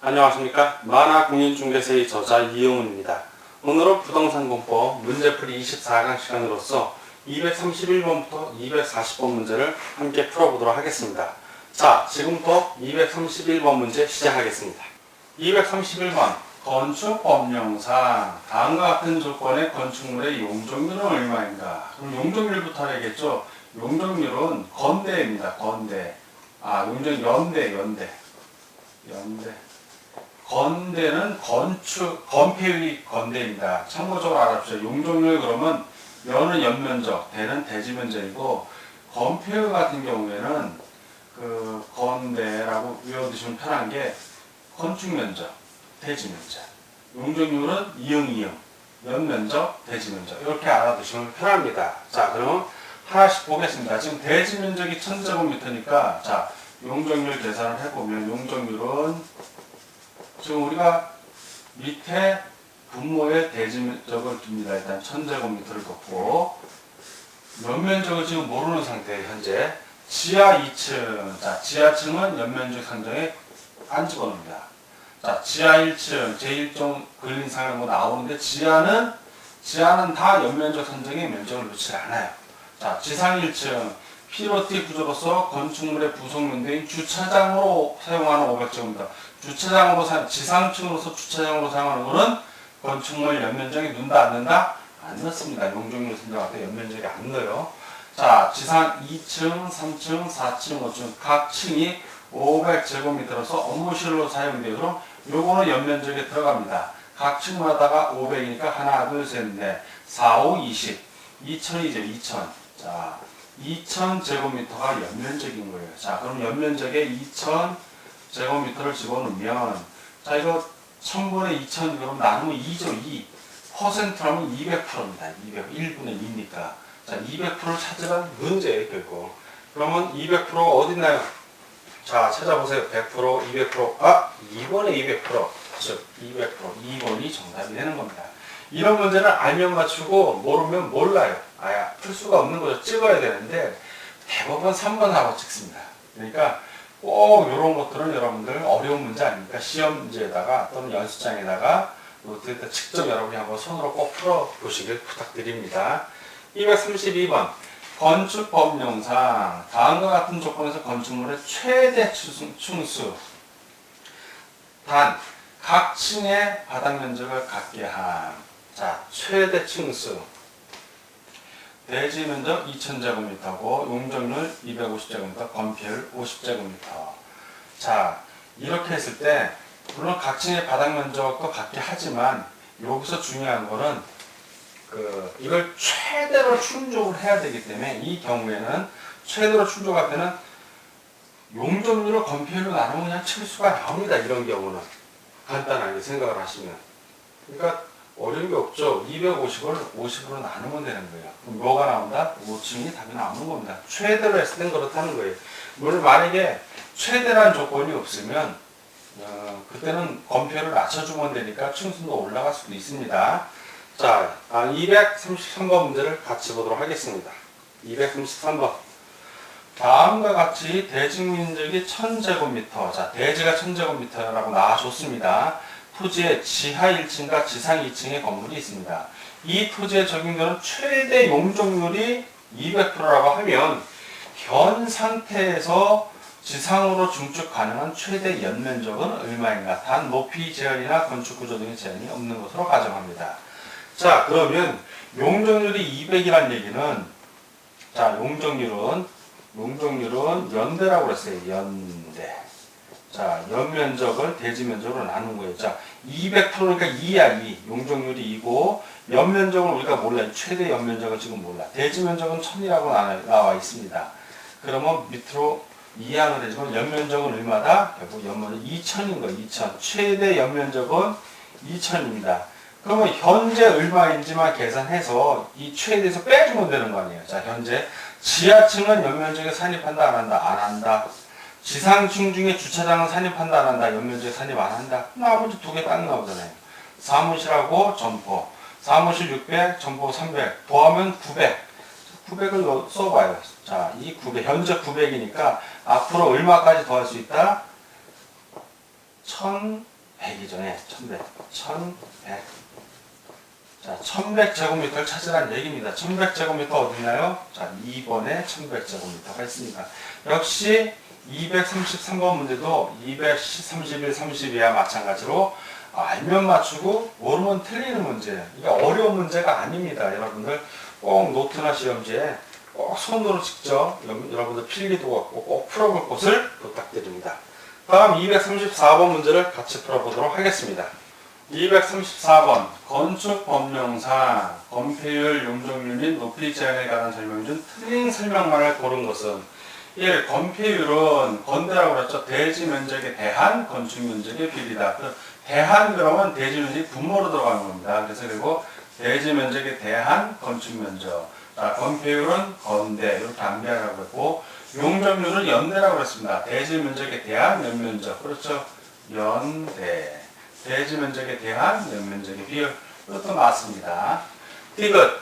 안녕하십니까. 만화공인중개사의 저자 이영훈입니다. 오늘은 부동산공법 문제풀이 24강 시간으로서 231번부터 240번 문제를 함께 풀어보도록 하겠습니다. 자, 지금부터 231번 문제 시작하겠습니다. 231번 건축법령상 다음과 같은 조건의 건축물의 용적률은 얼마인가? 그럼 용적률부터 해야겠죠. 용적률은 건대입니다. 건대. 연대. 건대는 건폐율이 건대입니다. 참고적으로 알아보세요. 용적률 그러면 연은 연면적, 대는 대지면적이고, 건폐율 같은 경우에는 그 건대라고 외워두시면 편한 게 건축면적, 대지면적. 용적률은 이응, 연면적, 대지면적. 이렇게 알아두시면 편합니다. 자, 그럼 하나씩 보겠습니다. 지금 대지면적이 1000제곱미터니까, 자, 용적률 계산을 해보면 용적률은 지금 우리가 밑에 분모의 대지면적을 둡니다. 일단 1000제곱미터를 뒀고 연면적을 지금 모르는 상태예요. 현재 지하 2층, 자 지하층은 연면적 산정에 안 집어넣습니다. 자 지하 1층 제1종 근린상을 뭐 나오는데 지하는 다 연면적 산정에 면적을 놓지 않아요. 자 지상 1층 피로티 구조로서 건축물의 부속면대인 주차장으로 사용하는 500제곱미터. 지상층으로서 주차장으로 사용하는 것은 건축물 연면적에 넣는다, 안 넣는다? 안 넣습니다. 용적률 선정할 때 연면적에 안 넣어요. 자, 지상 2층, 3층, 4층, 5층 각 층이 500제곱미터로서 업무실로 사용돼요. 그럼 요거는 연면적에 들어갑니다. 각 층마다가 500이니까 하나, 둘, 셋, 넷, 4, 5, 20. 2000이죠, 2000. 자, 2000제곱미터가 연면적인 거예요. 자, 그럼 연면적에 2000제곱미터를 집어넣으면, 자, 이거 1000분의 2000, 그럼 나누면 2죠, 2. 퍼센트라면 200%입니다. 1분의 2니까. 자, 200%를 찾으란 문제예요, 결국. 그러면 200% 어딨나요? 자, 찾아보세요. 100%, 200%. 2번에 200%. 즉, 200%. 2번이 정답이 되는 겁니다. 이런 문제는 알면 맞추고 모르면 몰라요. 풀 수가 없는 거죠. 찍어야 되는데 대부분 3번 하고 찍습니다. 그러니까 꼭 이런 것들은 여러분들 어려운 문제 아닙니까? 시험지에다가 또는 연습장에다가 노트에다 직접 여러분이 한번 손으로 꼭 풀어보시길 부탁드립니다. 232번 건축법령상 다음과 같은 조건에서 건축물의 최대 층수 단 각 층의 바닥 면적을 갖게 한 자, 최대 층수 대지 면적 2000제곱미터고 용적률 250제곱미터, 건폐율 50제곱미터. 자, 이렇게 했을 때 물론 각 층의 바닥 면적도 같게 하지만 여기서 중요한 거는 이걸 최대로 충족을 해야 되기 때문에 이 경우에는 최대로 충족할 때는 용적률을 건폐율로 나누면 그냥 칠수가 나옵니다. 이런 경우는 간단하게 생각을 하시면. 그러니까 어려운 게 없죠. 250을 50으로 나누면 되는 거예요. 그럼 뭐가 나온다? 5층이 답이 나오는 겁니다. 최대로 했을 땐 그렇다는 거예요. 물론 만약에 최대라는 조건이 없으면 그때는 건폐율을 낮춰주면 되니까 층수도 올라갈 수도 있습니다. 자, 233번 문제를 같이 보도록 하겠습니다. 233번 다음과 같이 대지 면적이 1000제곱미터. 자, 대지가 1000제곱미터라고 나와줬습니다. 토지에 지하 1층과 지상 2층의 건물이 있습니다. 이 토지에 적용되는 최대 용적률이 200%라고 하면 현 상태에서 지상으로 중축 가능한 최대 연면적은 얼마인가? 단 높이 제한이나 건축 구조 등의 제한이 없는 것으로 가정합니다. 자, 그러면 용적률이 200이라는 얘기는 자, 용적률은 연대라고 그랬어요. 연대. 자, 연면적을 대지면적으로 나눈 거예요. 자, 200%니까 2야, 2. 용적률이 2고, 연면적은 우리가 몰라요. 최대 연면적은 지금 몰라. 대지면적은 1000이라고 나와 있습니다. 그러면 밑으로 이항을 해주면 연면적은 얼마다? 결국 연면은 2000인 거예요. 2000. 최대 연면적은 2000입니다. 그러면 현재 얼마인지만 계산해서 이 최대에서 빼주면 되는 거 아니에요. 자, 현재 지하층은 연면적에 산입한다, 안 한다? 안 한다. 지상층 중에 주차장은 산입한다, 안 한다? 연면적에 산입 안 한다? 나머지 두 개 딱 나오잖아요. 사무실하고 점포. 사무실 600, 점포 300. 더하면 900. 900을 써봐요. 자, 이 900. 현재 900이니까 앞으로 얼마까지 더할 수 있다? 1000 100이 전에 1100. 1100. 자, 1100제곱미터를 찾으라는 얘기입니다. 1100제곱미터 어디나요? 자, 2번에 1100제곱미터가 있습니다. 역시 233번 문제도 231, 32와 마찬가지로 알면 맞추고 모르면 틀리는 문제예요. 이게 어려운 문제가 아닙니다. 여러분들 꼭 노트나 시험지에 꼭 손으로 직접 여러분들 필기도 갖고 꼭 풀어볼 것을 부탁드립니다. 다음 234번 문제를 같이 풀어보도록 하겠습니다. 234번 건축법령상 건폐율, 용적률 및 높이 제한에 관한 설명 중 틀린 설명만을 고른 것은 1. 건폐율은 건대라고 그랬죠. 대지 면적에 대한 건축 면적의 비례다. 대한 그러면 대지 면적이 분모로 들어가는 겁니다. 그래서 그리고 대지 면적에 대한 건축 면적. 자, 건폐율은 건대 이렇게 암기하라고 했고 용적률은 연대라고 그랬습니다. 대지 면적에 대한 연면적. 그렇죠. 연대. 대지 면적에 대한 연면적의 비율. 이것도 맞습니다. 디귿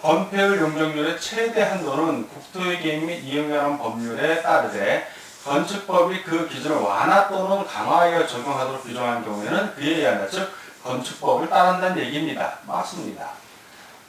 건폐율 용적률의 최대 한도는 국토의 개입 및 이용에 관한 법률에 따르되 건축법이 그 기준을 완화 또는 강화하여 적용하도록 규정한 경우에는 그에 의한다. 즉 건축법을 따른다는 얘기입니다. 맞습니다.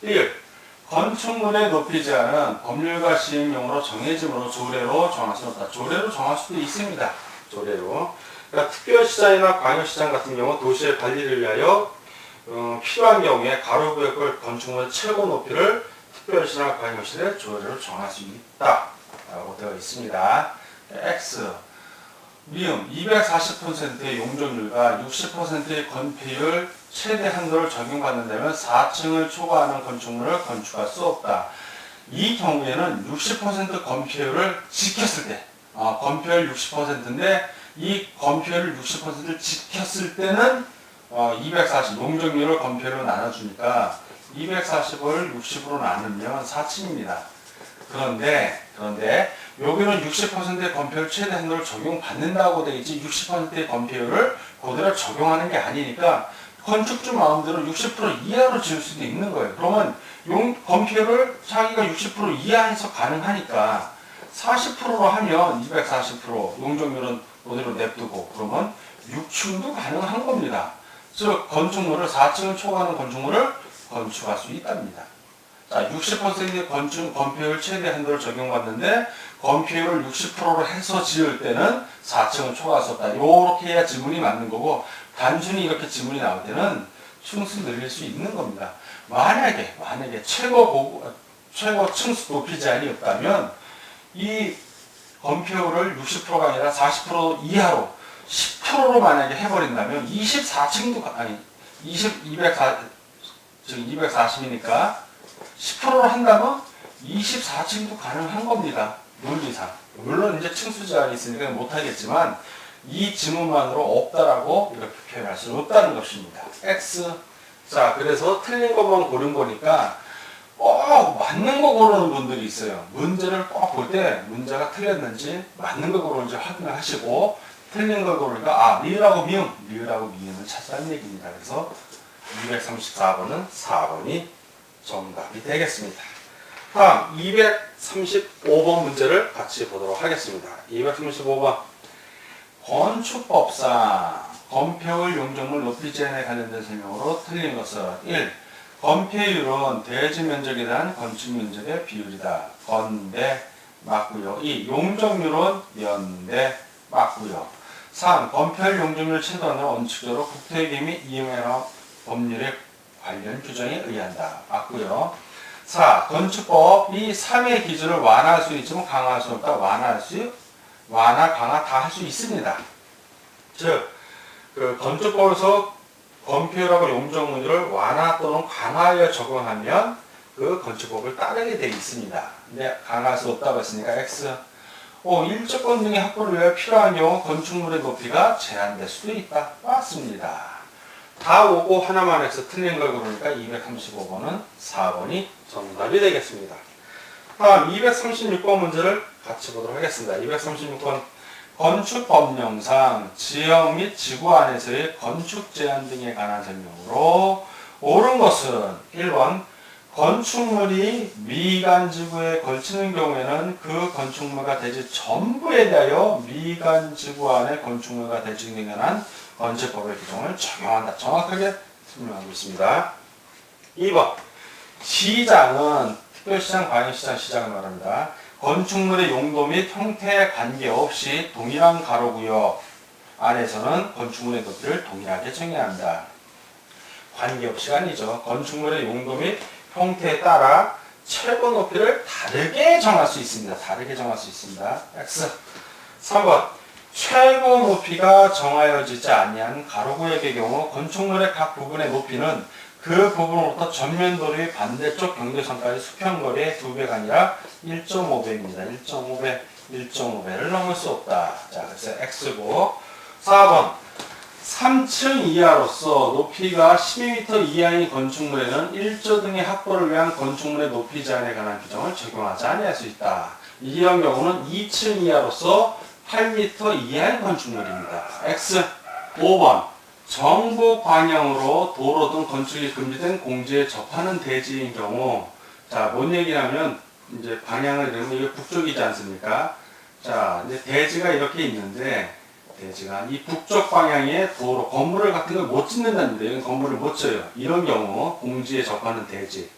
1. 건축물의 높이 제한은 법률과 시행령으로 정해짐으로 조례로 정할 수 없다. 조례로 정할 수도 있습니다. 조례로. 그러니까 특별시장이나 광역시장 같은 경우 도시의 관리를 위하여 필요한 경우에 가로구역을 건축물의 최고 높이를 특별시나 광역시에 조례로 정할 수 있다 라고 되어 있습니다. X 미음 240%의 용적률과 60%의 건폐율 최대 한도를 적용받는다면 4층을 초과하는 건축물을 건축할 수 없다. 이 경우에는 60% 건폐율을 지켰을 때 건폐율 60%인데 이 건폐율을 60%를 지켰을 때는 240 용적률을 건폐율로 나눠주니까 240을 60으로 나누면 4층입니다. 그런데 여기는 60%의 건폐율 최대 한도를 적용받는다고 되어 있지 60%의 건폐율을 그대로 적용하는 게 아니니까 건축주 마음대로 60% 이하로 지을 수도 있는 거예요. 그러면 건폐율을 자기가 60% 이하에서 가능하니까 40%로 하면 240% 용적률은 그대로 냅두고 그러면 6층도 가능한 겁니다. 즉 건축물을 4층을 초과하는 건축물을 건축할 수 있답니다. 자, 60%의 건폐율 최대 한도를 적용받는데 건폐율을 60%로 해서 지을 때는 4층을 초과할 수 없다. 이렇게 해야 지문이 맞는 거고 단순히 이렇게 지문이 나올 때는 층수 늘릴 수 있는 겁니다. 만약에 최고 층수 높이 제한이 없다면 이 건폐율을 60%가 아니라 40% 이하로 10%로 만약에 해버린다면 24층도 아니 240이니까 10%로 한다면 24층도 가능한 겁니다. 논리상. 물론 이제 층수 제한이 있으니까 못하겠지만 이 지문만으로 없다라고 이렇게 표현할 수는 없다는 것입니다. X. 자, 그래서 틀린 것만 고른 거니까 맞는 거 고르는 분들이 있어요. 문제를 꼭 볼 때 문제가 틀렸는지 맞는 거 고르는지 확인을 하시고 틀린 걸 고르니까 리을하고 미음을 찾으라는 얘기입니다. 그래서 234번은 4번이 정답이 되겠습니다. 다음 235번 문제를 같이 보도록 하겠습니다. 235번 건축법상 건폐율 용적물 높이 제한에 관련된 설명으로 틀린 것은 1. 건폐율은 대지 면적에 대한 건축 면적의 비율이다. 건대 맞고요. 2. 용적률은 연대 맞고요. 3. 건폐율 용적률 최소한으로 원칙적으로 국토의 개입 및 이용에 관한 법률의 관련 규정에 의한다. 맞고요. 4. 건축법이 3의 기준을 완화할 수 있지만 강화할 수 없다. 완화, 강화 다 할 수 있습니다. 즉, 건축법에서 건폐율하고 용적률을 완화 또는 강화하여 적용하면 그 건축법을 따르게 되어 있습니다. 근데 강화할 수 없다고 했으니까 X. 일조권 등의 확보를 위해 필요한 경우 건축물의 높이가 제한될 수도 있다. 맞습니다. 다 오고 하나만 해서 틀린 걸 고르니까 235번은 4번이 정답이 되겠습니다. 다음 236번 문제를 같이 보도록 하겠습니다. 236번 건축법령상 지역 및 지구 안에서의 건축 제한 등에 관한 설명으로 옳은 것은 1번 건축물이 미간지구에 걸치는 경우에는 그 건축물과 대지 전부에 대하여 미간지구 안에 건축물과 대지 등에 관한 건축법의 규정을 적용한다. 정확하게 설명하고 있습니다. 2번 시장은 특별시장, 광역시장, 시장을 말합니다. 건축물의 용도 및 형태에 관계없이 동일한 가로구역 안에서는 건축물의 높이를 동일하게 정해야 한다. 관계없이가 아니죠. 건축물의 용도 및 형태에 따라 최고 높이를 다르게 정할 수 있습니다. 다르게 정할 수 있습니다. X. 3번 최고 높이가 정하여지지 아니한 가로구역의 경우 건축물의 각 부분의 높이는 그 부분으로부터 전면도로의 반대쪽 경계선까지 수평거리의 2배가 아니라 1.5배입니다. 1.5배를 넘을 수 없다. 자, 그래서 X고 4번 3층 이하로서 높이가 12m 이하인 건축물에는 1조 등의 확보를 위한 건축물의 높이 제한에 관한 규정을 적용하지 아니할 수 있다. 이런 경우는 2층 이하로서 8m 이하의 건축물입니다. X. 5번 정부 방향으로 도로 등 건축이 금지된 공지에 접하는 대지인 경우, 자, 뭔 얘기냐면 이제 방향을 이러면 이게 북쪽이지 않습니까? 자, 이제 대지가 이렇게 있는데 대지가 이 북쪽 방향의 도로, 건물을 같은 걸 못 짓는다는데, 이건 건물을 못 쳐요. 이런 경우, 공지에 접하는 대지인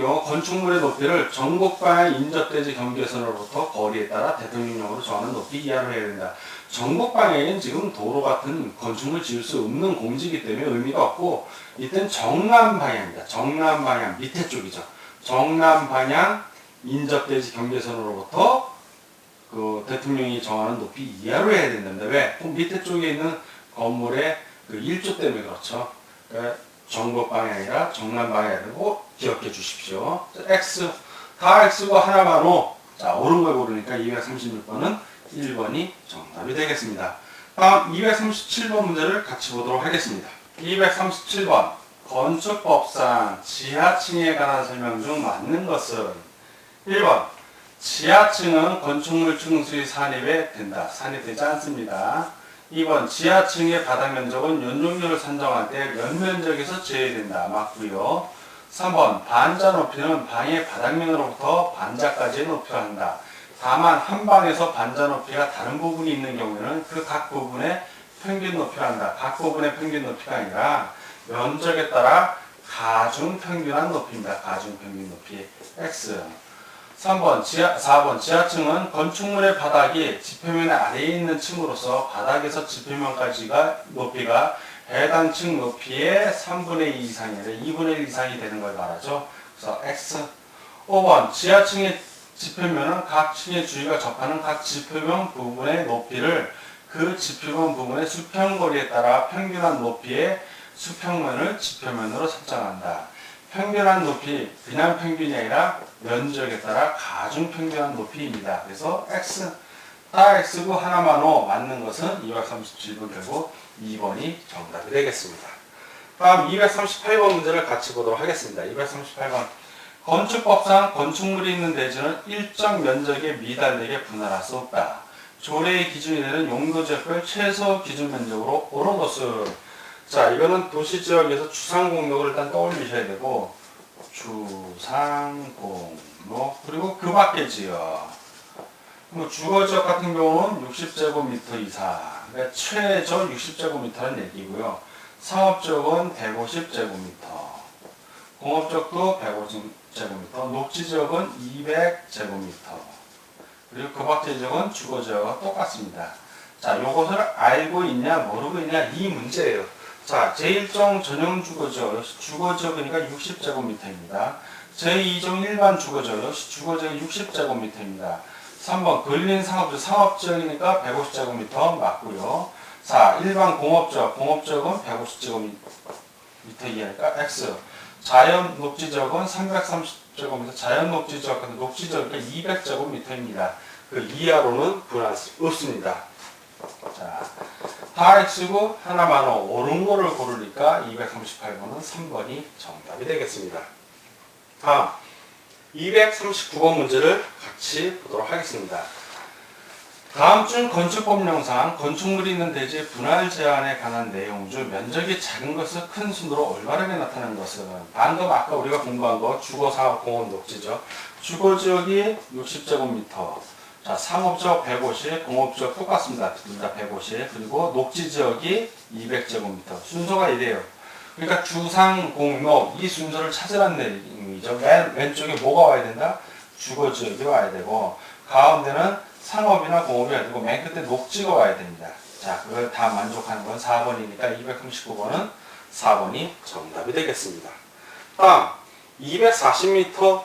경우, 건축물의 높이를 전국 방향 인접대지 경계선으로부터 거리에 따라 대통령령으로 정하는 높이 이하로 해야 된다. 전국 방향에는 지금 도로 같은 건축물 지을 수 없는 공지이기 때문에 의미가 없고, 이때는 정남 방향입니다. 정남 방향, 밑에 쪽이죠. 정남 방향 인접대지 경계선으로부터 그 대통령이 정하는 높이 이하로 해야 된답니다. 왜? 그 밑에 쪽에 있는 건물의 그 일조 때문에 그렇죠. 그러니까 정북 방향이라 정남 방향이라고 기억해 주십시오. X, 다 X고 하나만 O. 자, 옳은 걸 고르니까 236번은 1번이 정답이 되겠습니다. 다음 237번 문제를 같이 보도록 하겠습니다. 237번 건축법상 지하층에 관한 설명 중 맞는 것은 1번 지하층은 건축물 층수의 산입에 된다. 산입되지 않습니다. 2번 지하층의 바닥 면적은 연용률을 산정할 때 연면적에서 제외된다. 맞고요. 3번 반자 높이는 방의 바닥면으로부터 반자까지의 높이를 한다. 다만 한 방에서 반자 높이가 다른 부분이 있는 경우에는 그 각 부분의 평균 높이를 한다. 각 부분의 평균 높이가 아니라 면적에 따라 가중 평균한 높이입니다. 가중 평균 높이 X. 4번 지하층은 건축물의 바닥이 지표면 아래에 있는 층으로서 바닥에서 지표면까지가 높이가 해당 층 높이의 3분의 2 이상이 아니라 2분의 1 이상이 되는 걸 말하죠. 그래서 X. 5번 지하층의 지표면은 각 층의 주위가 접하는 각 지표면 부분의 높이를 그 지표면 부분의 수평거리에 따라 평균한 높이의 수평면을 지표면으로 설정한다. 평균한 높이, 그냥 평균이 아니라 면적에 따라 가중 평균한 높이입니다. 그래서 X, 다 X고 하나만 O, 맞는 것은 237번 되고 2번이 정답이 되겠습니다. 다음 238번 문제를 같이 보도록 하겠습니다. 238번 건축법상 건축물이 있는 대지는 일정 면적에 미달되게 분할할 수 없다. 조례의 기준이 되는 용도지역별 최소 기준 면적으로 옳은 것은, 자, 이거는 도시지역에서 주상공록을 일단 떠올리셔야 되고, 주상공록, 그리고 그 밖의 지역. 뭐 주거지역 같은 경우는 60제곱미터 이상, 그러니까 최저 60제곱미터라는 얘기고요. 상업지역은 150제곱미터, 공업지역도 150제곱미터, 녹지지역은 200제곱미터, 그리고 그 밖의 지역은 주거지역과 똑같습니다. 자, 요것을 알고 있냐, 모르고 있냐, 이 문제예요. 자, 제1종 전용 주거지역, 역시 주거지역이니까 60제곱미터입니다. 제2종 일반 주거지역, 역시 주거지역이 60제곱미터입니다. 3번 근린 상업지역, 상업지역이니까 150제곱미터 맞고요. 4. 일반 공업지역, 공업지역은 150제곱미터 이하니까 X. 자연 녹지지역은 330제곱미터, 자연 녹지지역 같은 녹지지역이니까 200제곱미터입니다. 그 이하로는 분할 수 없습니다. 자, 다 X고 하나만 옳은 거를 고르니까 238번은 3번이 정답이 되겠습니다. 다음 239번 문제를 같이 보도록 하겠습니다. 다음 중 건축법령상 건축물이 있는 대지의 분할 제한에 관한 내용 중 면적이 작은 것을 큰 순으로 올바르게 나타내는 것은 방금 아까 우리가 공부한 거 주거, 사업, 공업, 녹지죠. 주거 지역이 60제곱미터, 자 상업지역 150, 공업지역 똑같습니다. 둘 다 150, 그리고 녹지 지역이 200제곱미터. 순서가 이래요. 그러니까 주상, 공업 이 순서를 찾으라는 내용이죠. 맨 왼쪽에 뭐가 와야 된다? 주거 지역이 와야 되고 가운데는 상업이나 공업이 와야 되고 맨 끝에 녹지가 와야 됩니다. 자, 그걸 다 만족하는 건 4번이니까 239번은 4번이 정답이 되겠습니다. 다음 240번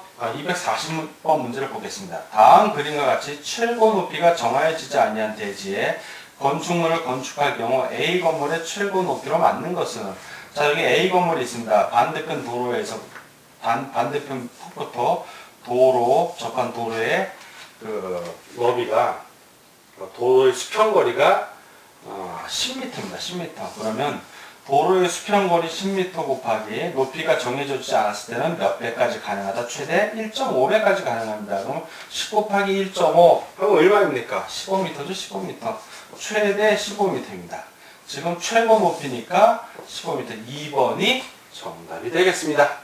문제를 보겠습니다. 다음 그림과 같이 최고 높이가 정하여지지 아니한 대지에 건축물을 건축할 경우 A 건물의 최고 높이로 맞는 것은, 자 여기 A 건물이 있습니다. 반대편 도로에서 반대편 폭부터 도로 접한 도로의 그 너비가 도로의 수평거리가 10m입니다. 10m. 그러면 도로의 수평거리 10m 곱하기 높이가 정해져지지 않았을 때는 몇 배까지 가능하다? 최대 1.5배까지 가능합니다. 그럼 10 곱하기 1.5 그럼 얼마입니까? 15m죠. 15m. 최대 15m입니다. 지금 최고 높이니까 15m. 2번이 정답이 되겠습니다.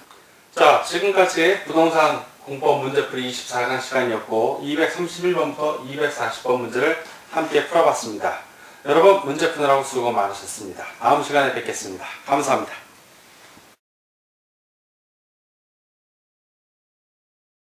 자, 지금까지 부동산 공법 문제풀이 24강 시간이었고 231번부터 240번 문제를 함께 풀어봤습니다. 여러분 문제 푸느라고 수고 많으셨습니다. 다음 시간에 뵙겠습니다. 감사합니다.